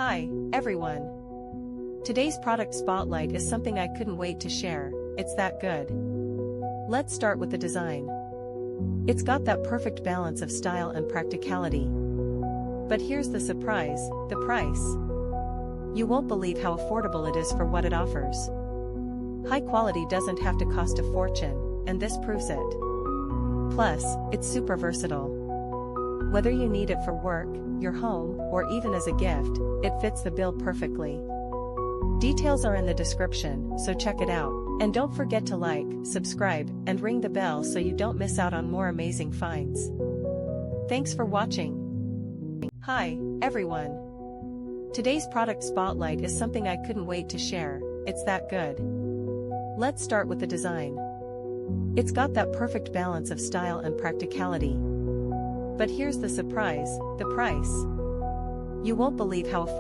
Hi, everyone. Today's product spotlight is something I couldn't wait to share, it's that good. Let's start with the design. It's got that perfect balance of style and practicality. But here's the surprise, the price. You won't believe how affordable it is for what it offers. High quality doesn't have to cost a fortune, and this proves it. Plus, it's super versatile. Whether you need it for work, your home, or even as a gift, it fits the bill perfectly. Details are in the description, so check it out, and don't forget to like, subscribe, and ring the bell so you don't miss out on more amazing finds. Thanks for watching. Hi, everyone. Today's product spotlight is something I couldn't wait to share, it's that good. Let's start with the design. It's got that perfect balance of style and practicality. But here's the surprise, the price. You won't believe how